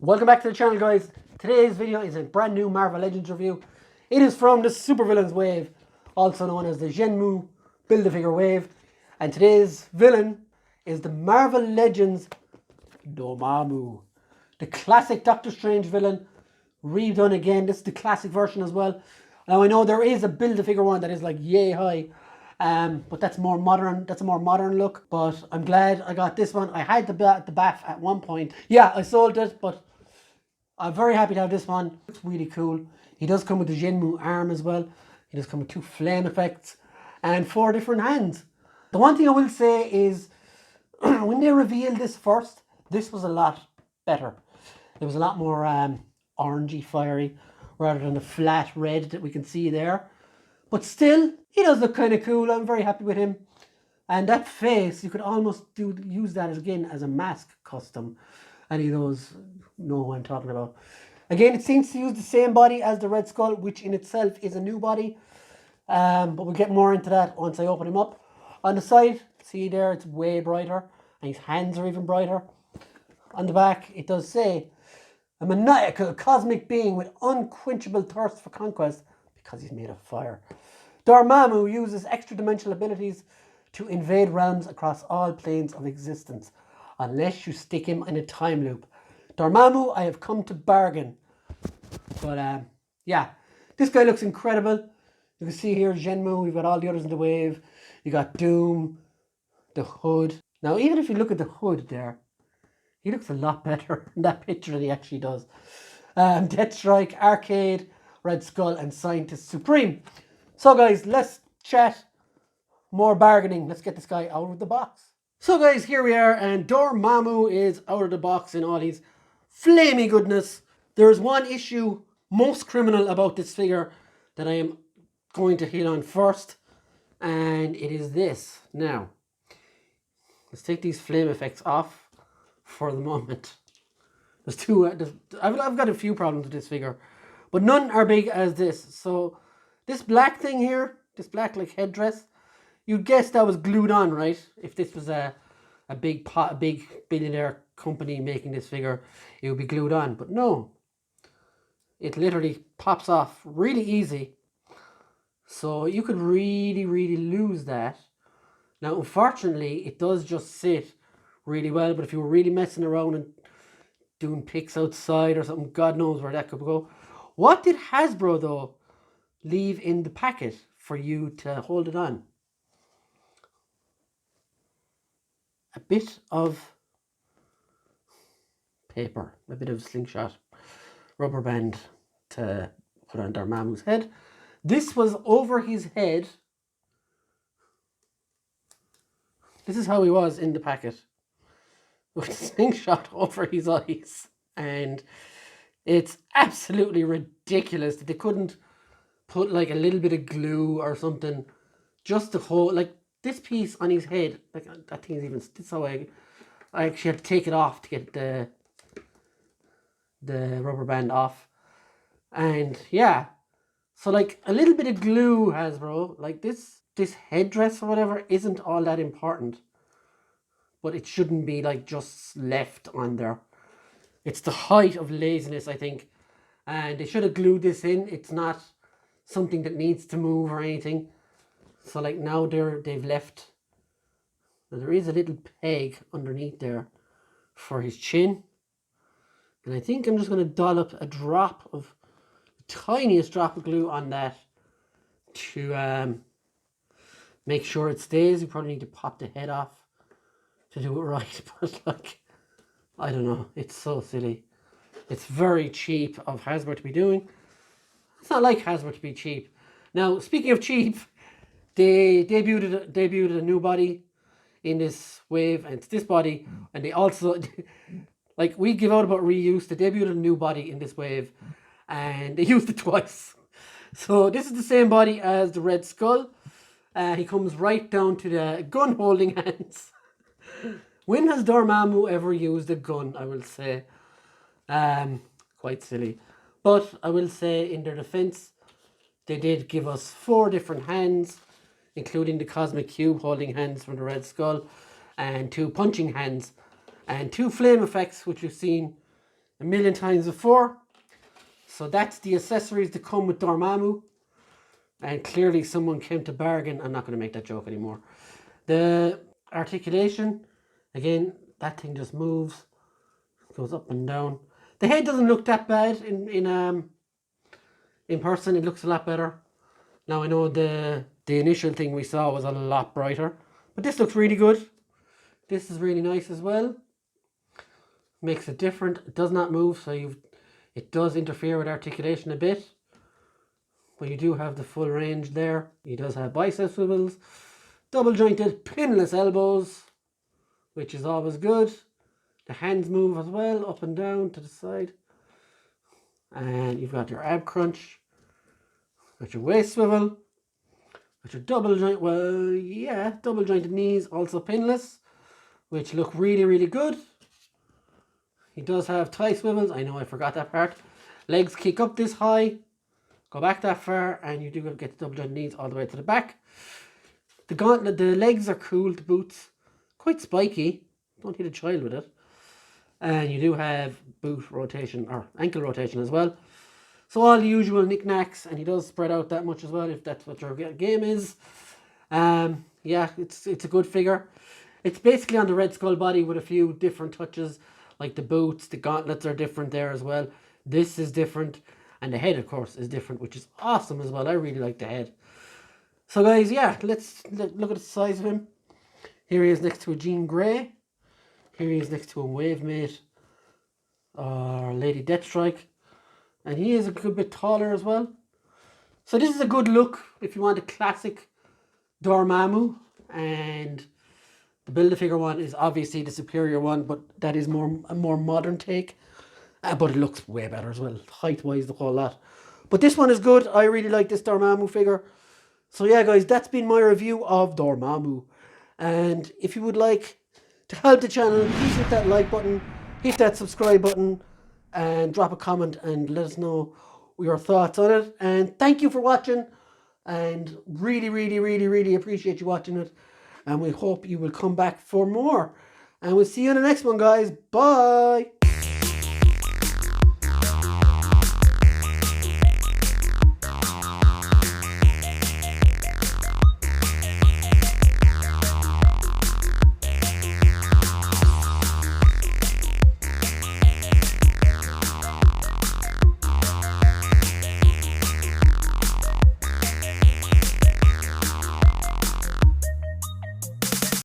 Welcome back to the channel, guys. Today's video is a brand new Marvel Legends review. It is from the Supervillains wave, also known as the Xenmu Build-A-Figure wave. And today's villain is the Marvel Legends Dormammu. The classic Doctor Strange villain, redone again. This is the classic version as well. Now I know there is a Build-A-Figure one that is like yay high. But that's more modern. That's a more modern look. But I'm glad I got this one. I had the BAF at one point. Yeah, I sold it, but I'm very happy to have this one. It's really cool. He does come with the Xenmu arm as well. He does come with 2 flame effects and 4 different hands. The one thing I will say is when they revealed this first, this was a lot better. It was a lot more orangey, fiery, rather than the flat red that we can see there. But still, he does look kind of cool. I'm very happy with him. And that face, you could almost use that again as a mask custom. Any of those know who I'm talking about. Again, it seems to use the same body as the Red Skull, which in itself is a new body. But we'll get more into that once I open him up. On the side, see there, it's way brighter. And his hands are even brighter. On the back, it does say, a maniacal cosmic being with unquenchable thirst for conquest, because he's made of fire. Dormammu uses extra-dimensional abilities to invade realms across all planes of existence, unless you stick him in a time loop. Dormammu, I have come to bargain. But yeah, this guy looks incredible. You can see here Xenmu, we've got all the others in the wave. You got Doom, the Hood. Now, even if you look at the Hood there, he looks a lot better in that picture than he actually does. Deathstrike, Arcade, Red Skull, and Scientist Supreme. So guys, let's chat more bargaining. Let's get this guy out of the box. So guys, here we are, and Dormammu is out of the box in all his flamey goodness. There is one issue most criminal about this figure that I am going to hit on first, and it is this. Now, let's take these flame effects off for the moment. There's two. I've got a few problems with this figure, but none are big as this. So this black thing here, this black like headdress, you'd guess that was glued on, right? If this was a big billionaire company making this figure, it would be glued on. But no, it literally pops off really easy. So you could really lose that. Now, unfortunately, it does just sit really well. But if you were really messing around and doing pics outside or something, God knows where that could go. What did Hasbro, though, leave in the packet for you to hold it on? A bit of paper, a bit of slingshot rubber band to put on Dormammu's head. This was over his head. This is how he was in the packet, with a slingshot over his eyes. And it's absolutely ridiculous that they couldn't put like a little bit of glue or something just to hold, like this piece on his head, like that thing is even, this is how I actually had to take it off to get the rubber band off. And yeah, so like a little bit of glue, Hasbro, like this headdress or whatever isn't all that important, but it shouldn't be like just left on there. It's the height of laziness, I think, and they should have glued this in. It's not something that needs to move or anything. So like now they've left, there is a little peg underneath there for his chin. And I think I'm just going to dollop a drop of, the tiniest drop of glue on that to make sure it stays. You probably need to pop the head off to do it right. But like, I don't know, it's so silly. It's very cheap of Hasbro to be doing. It's not like Hasbro to be cheap. Now, speaking of cheap, they debuted a new body in this wave, and it's this body, and they also, like we give out about reuse, they debuted a new body in this wave, and they used it twice. So this is the same body as the Red Skull. He comes right down to the gun holding hands. When has Dormammu ever used a gun, I will say? Quite silly. But I will say, in their defense, they did give us 4 different hands, including the Cosmic Cube holding hands from the Red Skull, and 2 punching hands, and 2 flame effects, which you've seen a million times before. So that's the accessories that come with Dormammu. And clearly someone came to bargain. I'm not going to make that joke anymore. The articulation, again, that thing just moves, goes up and down. The head doesn't look that bad in person. It looks a lot better. Now I know the initial thing we saw was a lot brighter, but this looks really good. This is really nice as well. Makes it different. It does not move, so it does interfere with articulation a bit. But you do have the full range there. He does have bicep swivels, double jointed pinless elbows, which is always good. The hands move as well, up and down to the side. And you've got your ab crunch, got your waist swivel, got your double jointed knees, also pinless, which look really, really good. He does have thigh swivels. I know I forgot that part. Legs kick up this high, go back that far, and you do get the double jointed knees all the way to the back. The gauntlet, the legs are cool, the boots, quite spiky. Don't hit a child with it. And you do have boot rotation, or ankle rotation as well. So all the usual knickknacks, and he does spread out that much as well, if that's what your game is. Yeah, it's a good figure. It's basically on the Red Skull body with a few different touches, like the boots, the gauntlets are different there as well. This is different, and the head, of course, is different, which is awesome as well. I really like the head. So guys, yeah, let's look at the size of him. Here he is next to a Jean Grey. Here he is next to a Wavemate or Lady Deathstrike. And he is a good bit taller as well. So this is a good look if you want a classic Dormammu. And the Build-A-Figure one is obviously the superior one, but that is a more modern take. But it looks way better as well, height-wise, the whole lot. But this one is good. I really like this Dormammu figure. So yeah, guys, that's been my review of Dormammu. And if you would like to help the channel, please hit that like button, hit that subscribe button, and drop a comment and let us know your thoughts on it. And thank you for watching, and really, really, really, really appreciate you watching it. And we hope you will come back for more. And we'll see you in the next one, guys. Bye.